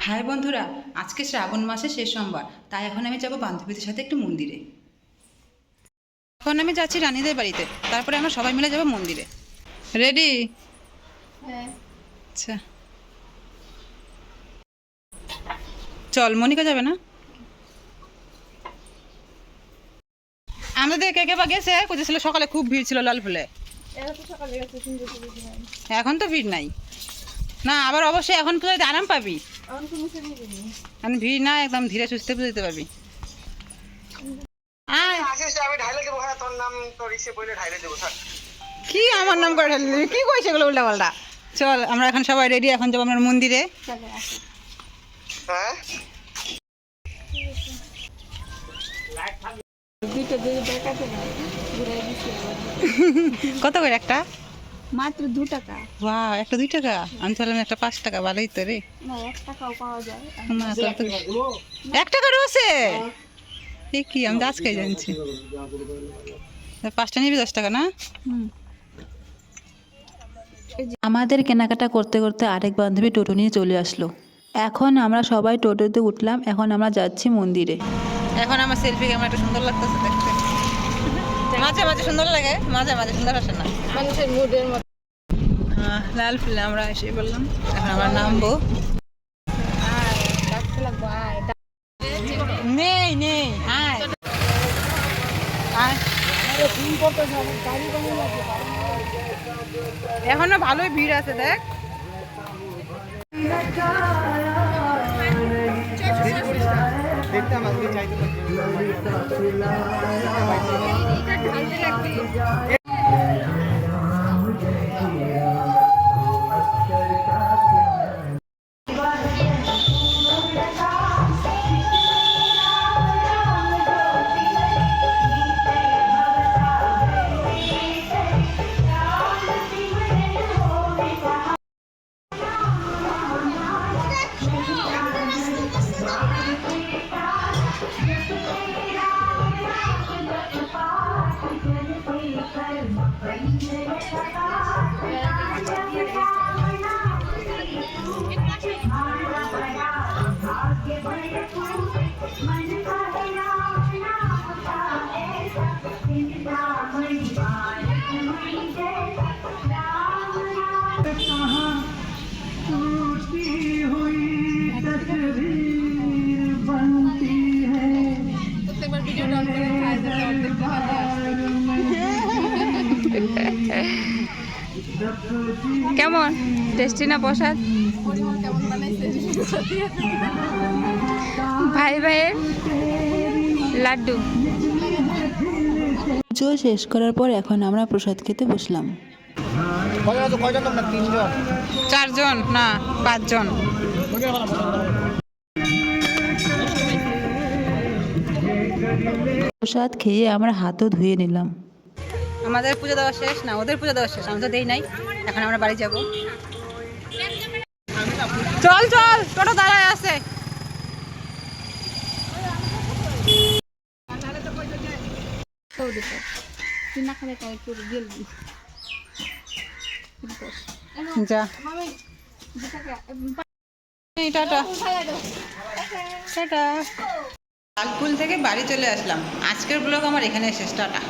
High বন্ধুরা, আজকে শ্রাবণ মাসের শেষ সোমবার, তাই এখন আমি যাব বান্ধবীদের সাথে একটু মন্দিরে। এখন আমি যাচ্ছি রানীদের বাড়িতে, তারপরে আমরা সবাই মিলে যাব মন্দিরে। রেডি? হ্যাঁ। আচ্ছা চল, মনিকা যাবে না? আমাদের কে কে বা গেছে, কোথাছিল সকালে খুব ভিড় ছিল লাল ফুলে। এখন তো ভিড় নাই না, আবার অবশ্যই এখন পুজোতে আরাম পাবি। এখন ভিড় না, একদম ধীরে সুস্থে পুজোতে পাবি। কি আমার নাম করে ঢাললি? কি কইছে এগুলো উল্টা পাল্টা? চল, আমরা এখন সবাই রেডি, এখন যাবো আমরা মন্দিরে। কত করে একটা? মাত্র 2 টাকা। বাহ, একটা 2 টাকা? আমি তাহলে একটা 5 টাকা, ভালোই তো রে। না, 1 টাকাও পাওয়া যায়। 1 টাকা রয়েছে? এ কি, আমি আজকেই জানছি। 5টা নিবি 10 টাকা না? আমাদের কেনাকাটা করতে করতে আরেক বান্ধবী টোটো নিয়ে চলে আসলো। এখন আমরা সবাই টোটোতে উঠলাম, এখন আমরা যাচ্ছি মন্দিরে। এখন আমার সেলফি ক্যামেরাটা সুন্দর লাগতেছে দেখতে। মাঝে মাঝে সুন্দর লাগে, মাঝে মাঝে সুন্দর আসে না। মানুষের মুডের মতো। লাল ফুলে আমরা এসে বললাম, এখন আমরা নামবো। নেই নেই, হ্যাঁ এখনো ভালোই ভিড় আছে দেখ। কেমন টেস্টি না প্রসাদ? ভাই ভাইয়ের লাড্ডু। পুজো শেষ করার পর এখন আমরা প্রসাদ খেতে বসলাম। 4 জন না 5 জন। প্রসাদ খেয়ে আমরা হাতও ধুয়ে নিলাম। আমাদের পুজো দেওয়া শেষ না, ওদের পুজো দেওয়া শেষ, আমি তো দেই নাই। এখন আমরা বাড়ি যাব। চল চল, টোটো দাঁড়ায় আছে। যা টাটা টাটা। লালপুল থেকে বাড়ি চলে আসলাম। আজকের ব্লগ আমার এখানে শেষ। টাটা।